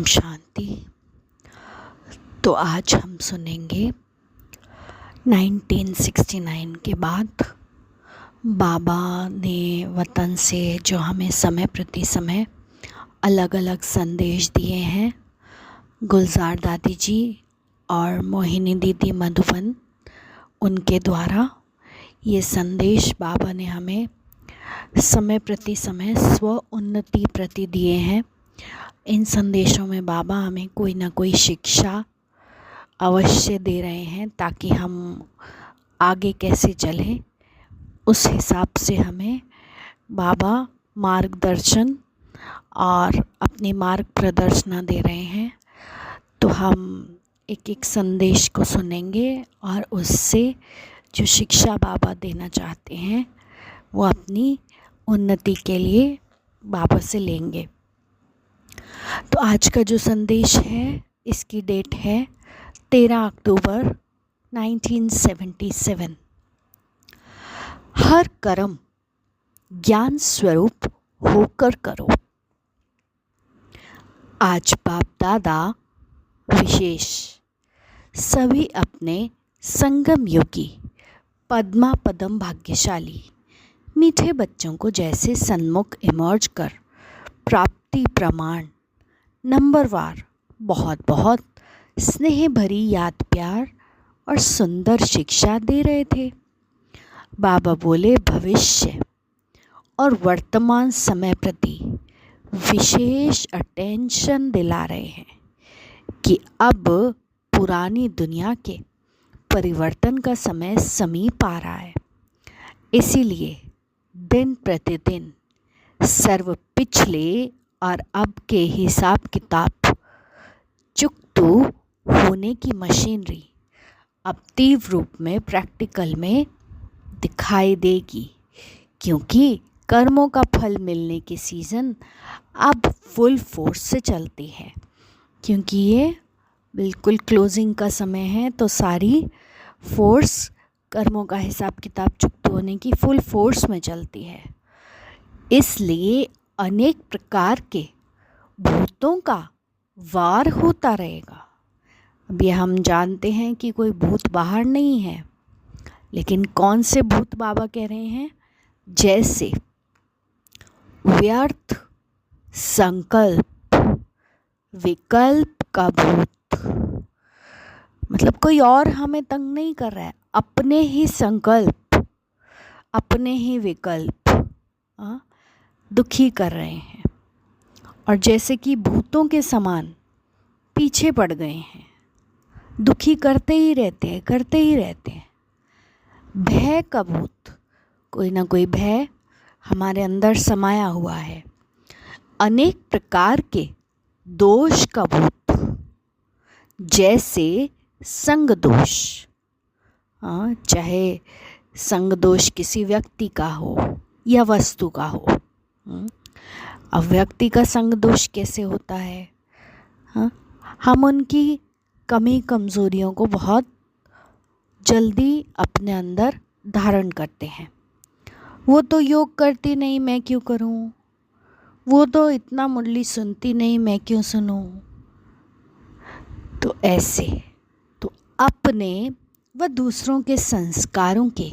शांति। तो आज हम सुनेंगे 1969 के बाद बाबा ने वतन से जो हमें समय प्रति समय अलग अलग संदेश दिए हैं। गुलजार दादी जी और मोहिनी दीदी मधुबन, उनके द्वारा ये संदेश बाबा ने हमें समय प्रति समय स्व उन्नति प्रति दिए हैं। इन संदेशों में बाबा हमें कोई ना कोई शिक्षा अवश्य दे रहे हैं ताकि हम आगे कैसे चलें, उस हिसाब से हमें बाबा मार्गदर्शन और अपनी मार्ग प्रदर्शना दे रहे हैं। तो हम एक एक संदेश को सुनेंगे और उससे जो शिक्षा बाबा देना चाहते हैं वो अपनी उन्नति के लिए बाबा से लेंगे। तो आज का जो संदेश है, इसकी डेट है 13 अक्टूबर 1977। हर कर्म ज्ञान स्वरूप होकर करो। आज बाप दादा विशेष सभी अपने संगम योगी पद्मा पदम भाग्यशाली मीठे बच्चों को जैसे सन्मुख इमर्ज कर प्राप्ति प्रमाण नंबरवार बहुत बहुत स्नेह भरी याद प्यार और सुंदर शिक्षा दे रहे थे। बाबा बोले भविष्य और वर्तमान समय प्रति विशेष अटेंशन दिला रहे हैं कि अब पुरानी दुनिया के परिवर्तन का समय समीप आ रहा है। इसीलिए दिन प्रतिदिन सर्व पिछले और अब के हिसाब किताब चुकतू होने की मशीनरी अब तीव्र रूप में प्रैक्टिकल में दिखाई देगी, क्योंकि कर्मों का फल मिलने की सीज़न अब फुल फोर्स से चलती है। क्योंकि ये बिल्कुल क्लोजिंग का समय है, तो सारी फोर्स कर्मों का हिसाब किताब चुकता होने की फुल फोर्स में चलती है। इसलिए अनेक प्रकार के भूतों का वार होता रहेगा। अब ये हम जानते हैं कि कोई भूत बाहर नहीं है, लेकिन कौन से भूत बाबा कह रहे हैं? जैसे व्यर्थ संकल्प विकल्प का भूत, मतलब कोई और हमें तंग नहीं कर रहा है, अपने ही संकल्प अपने ही विकल्प दुखी कर रहे हैं और जैसे कि भूतों के समान पीछे पड़ गए हैं, दुखी करते ही रहते हैं। भय का भूत, कोई ना कोई भय हमारे अंदर समाया हुआ है। अनेक प्रकार के दोष का भूत, जैसे संग दोष, चाहे संग दोष किसी व्यक्ति का हो या वस्तु का हो। अब व्यक्ति का संग दोष कैसे होता है? हम उनकी कमी कमज़ोरियों को बहुत जल्दी अपने अंदर धारण करते हैं। वो तो योग करती नहीं, मैं क्यों करूं? वो तो इतना मुरली सुनती नहीं, मैं क्यों सुनूं? तो ऐसे तो अपने व दूसरों के संस्कारों के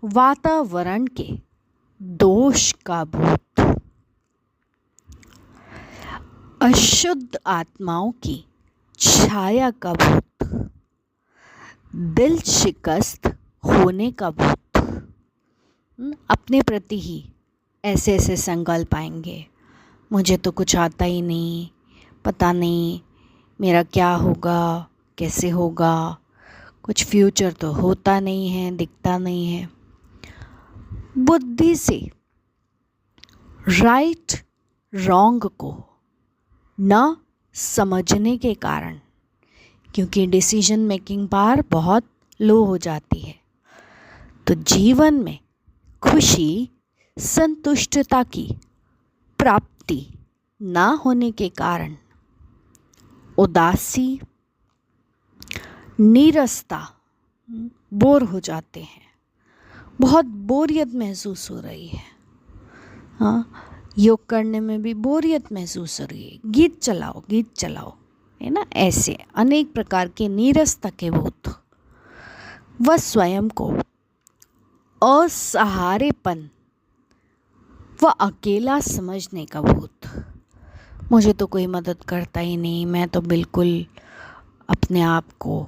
वातावरण के दोष का भूत, अशुद्ध आत्माओं की छाया का भूत, दिल शिकस्त होने का भूत, अपने प्रति ही ऐसे ऐसे संकल्प आएंगे, मुझे तो कुछ आता ही नहीं, पता नहीं मेरा क्या होगा, कैसे होगा, कुछ फ्यूचर तो होता नहीं है, दिखता नहीं है। बुद्धि से राइट रॉन्ग को न समझने के कारण, क्योंकि डिसीजन मेकिंग पावर बहुत लो हो जाती है, तो जीवन में खुशी संतुष्टता की प्राप्ति ना होने के कारण उदासी नीरसता, बोर हो जाते हैं, बहुत बोरियत महसूस हो रही है। योग करने में भी बोरियत महसूस हो रही है, गीत चलाओ, है ना। ऐसे अनेक प्रकार के नीरसता के भूत व स्वयं को असहारेपन व अकेला समझने का भूत। मुझे तो कोई मदद करता ही नहीं, मैं तो बिल्कुल अपने आप को,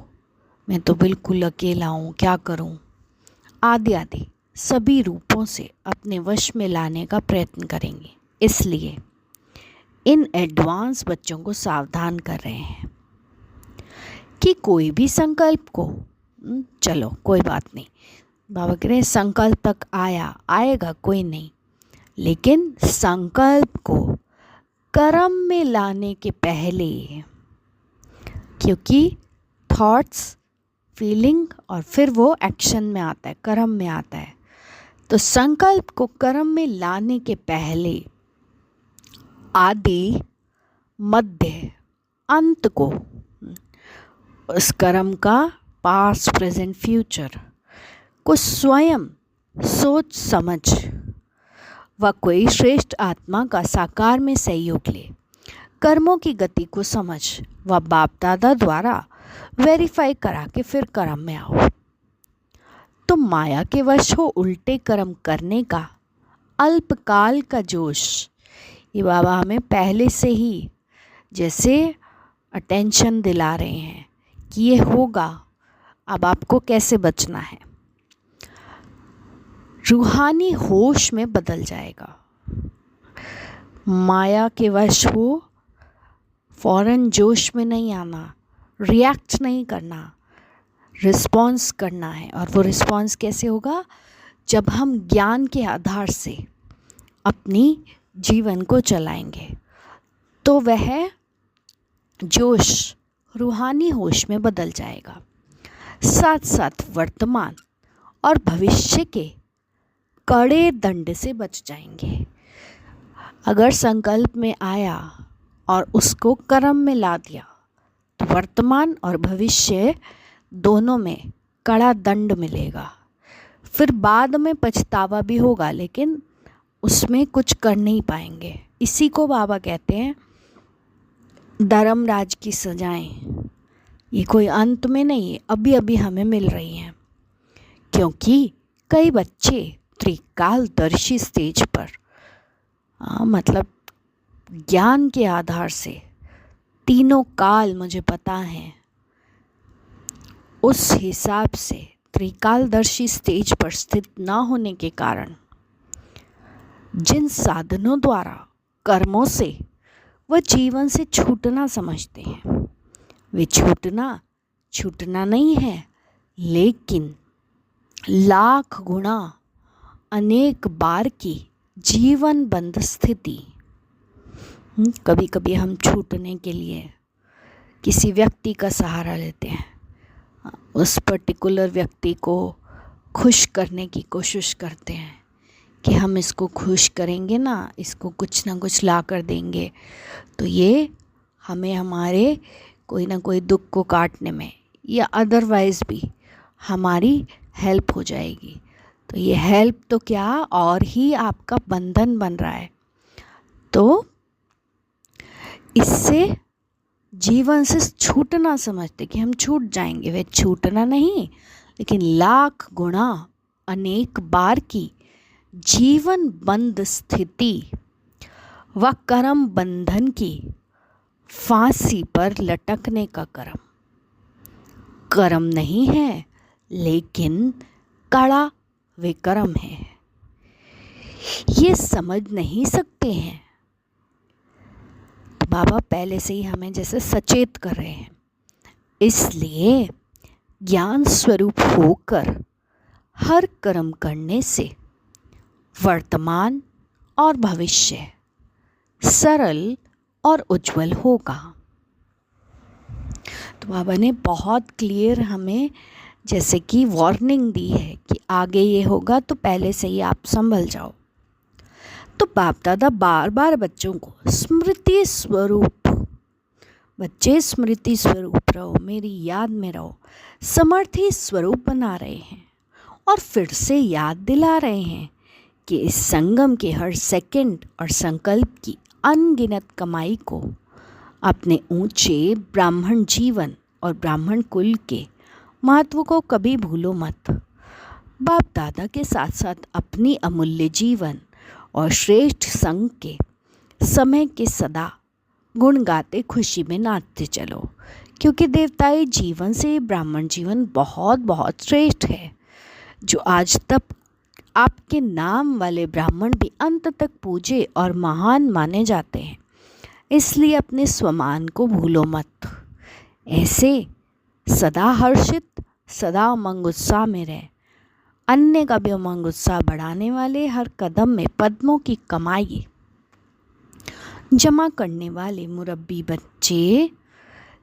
मैं तो बिल्कुल अकेला हूँ, क्या करूँ, आदि आदि सभी रूपों से अपने वश में लाने का प्रयत्न करेंगे। इसलिए इन एडवांस बच्चों को सावधान कर रहे हैं कि कोई भी संकल्प को, चलो कोई बात नहीं, बाबा कह रहे हैं संकल्प तक आएगा कोई नहीं, लेकिन संकल्प को कर्म में लाने के पहले, क्योंकि थॉट्स, फीलिंग और फिर वो एक्शन में आता है, कर्म में आता है, तो संकल्प को कर्म में लाने के पहले आदि मध्य अंत को, उस कर्म का पास्ट प्रेजेंट फ्यूचर को स्वयं सोच समझ व कोई श्रेष्ठ आत्मा का साकार में सहयोग ले, कर्मों की गति को समझ व बाप दादा द्वारा वेरीफाई करा के फिर कर्म में आओ। तो माया के वश हो उल्टे कर्म करने का अल्पकाल का जोश, ये बाबा हमें पहले से ही जैसे अटेंशन दिला रहे हैं कि ये होगा, अब आपको कैसे बचना है। रूहानी होश में बदल जाएगा। माया के वश हो, फौरन जोश में नहीं आना, रिएक्ट नहीं करना, रिस्पॉन्स करना है। और वो रिस्पॉन्स कैसे होगा? जब हम ज्ञान के आधार से अपनी जीवन को चलाएंगे, तो वह जोश रूहानी होश में बदल जाएगा। साथ साथ वर्तमान और भविष्य के कड़े दंड से बच जाएंगे। अगर संकल्प में आया और उसको कर्म में ला दिया, तो वर्तमान और भविष्य दोनों में कड़ा दंड मिलेगा। फिर बाद में पछतावा भी होगा, लेकिन उसमें कुछ कर नहीं पाएंगे। इसी को बाबा कहते हैं धर्मराज की सजाएं। ये कोई अंत में नहीं है, अभी अभी हमें मिल रही हैं, क्योंकि कई बच्चे त्रिकालदर्शी स्टेज पर, मतलब ज्ञान के आधार से तीनों काल मुझे पता है, उस हिसाब से त्रिकालदर्शी स्टेज पर स्थित न होने के कारण जिन साधनों द्वारा कर्मों से व जीवन से छूटना समझते हैं, वे छूटना नहीं है, लेकिन लाख गुना अनेक बार की जीवन बंद स्थिति। कभी कभी हम छूटने के लिए किसी व्यक्ति का सहारा लेते हैं, उस पर्टिकुलर व्यक्ति को खुश करने की कोशिश करते हैं कि हम इसको खुश करेंगे ना, इसको कुछ ना कुछ ला कर देंगे, तो ये हमें हमारे कोई ना कोई दुख को काटने में या अदरवाइज़ भी हमारी हेल्प हो जाएगी। तो ये हेल्प तो क्या, और ही आपका बंधन बन रहा है। तो इससे जीवन से छूटना समझते कि हम छूट जाएंगे, वे छूटना नहीं, लेकिन लाख गुना अनेक बार की जीवन बंद स्थिति व कर्म बंधन की फांसी पर लटकने का कर्म नहीं है, लेकिन कड़ा विकर्म है। ये समझ नहीं सकते हैं, तो बाबा पहले से ही हमें जैसे सचेत कर रहे हैं। इसलिए ज्ञान स्वरूप होकर हर कर्म करने से वर्तमान और भविष्य सरल और उज्जवल होगा। तो बाबा ने बहुत क्लियर हमें जैसे कि वार्निंग दी है कि आगे ये होगा, तो पहले से ही आप संभल जाओ। तो बाप दादा बार बार बच्चों को स्मृति स्वरूप, बच्चे स्मृति स्वरूप रहो, मेरी याद में रहो, समर्थी स्वरूप बना रहे हैं और फिर से याद दिला रहे हैं कि इस संगम के हर सेकंड और संकल्प की अनगिनत कमाई को अपने ऊंचे ब्राह्मण जीवन और ब्राह्मण कुल के महत्व को कभी भूलो मत। बाप दादा के साथ साथ अपनी अमूल्य जीवन और श्रेष्ठ संग के समय के सदा गुण गाते खुशी में नाचते चलो, क्योंकि देवताई जीवन से ब्राह्मण जीवन बहुत बहुत श्रेष्ठ है, जो आज तक आपके नाम वाले ब्राह्मण भी अंत तक पूजे और महान माने जाते हैं। इसलिए अपने स्वमान को भूलो मत। ऐसे सदा हर्षित, सदा उमंग उत्साह में रहे। अन्य का भी उमंग उत्साह बढ़ाने वाले हर कदम में पद्मों की कमाई जमा करने वाले मुरब्बी बच्चे,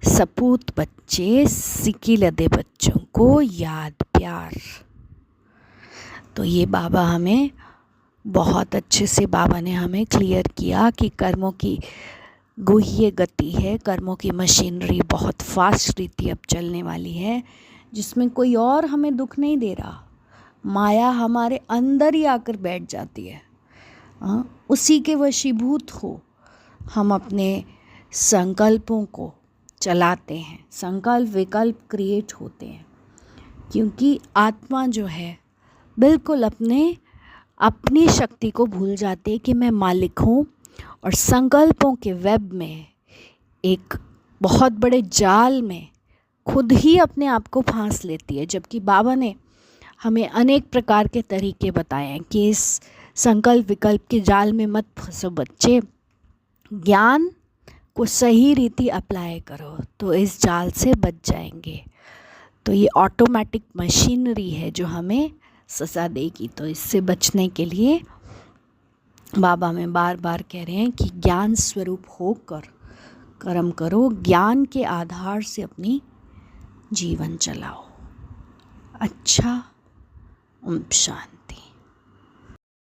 सपूत बच्चे, सिकिलदे बच्चों को याद प्यार। तो ये बाबा हमें बहुत अच्छे से बाबा ने हमें क्लियर किया कि कर्मों की गुह्य गति है, कर्मों की मशीनरी बहुत फास्ट रीति अब चलने वाली है, जिसमें कोई और हमें दुख नहीं दे रहा। माया हमारे अंदर ही आकर बैठ जाती है। उसी के वशीभूत हो हम अपने संकल्पों को चलाते हैं, संकल्प विकल्प क्रिएट होते हैं, क्योंकि आत्मा जो है बिल्कुल अपनी शक्ति को भूल जाती है कि मैं मालिक हूँ, और संकल्पों के वेब में, एक बहुत बड़े जाल में खुद ही अपने आप को फांस लेती है। जबकि बाबा ने हमें अनेक प्रकार के तरीके बताए हैं कि इस संकल्प विकल्प के जाल में मत फंसो बच्चे, ज्ञान को सही रीति अप्लाई करो तो इस जाल से बच जाएंगे। तो ये ऑटोमेटिक मशीनरी है जो हमें सजा देगी। तो इससे बचने के लिए बाबा में बार बार कह रहे हैं कि ज्ञान स्वरूप होकर कर्म करो, ज्ञान के आधार से अपनी जीवन चलाओ। अच्छा, ओम शांति।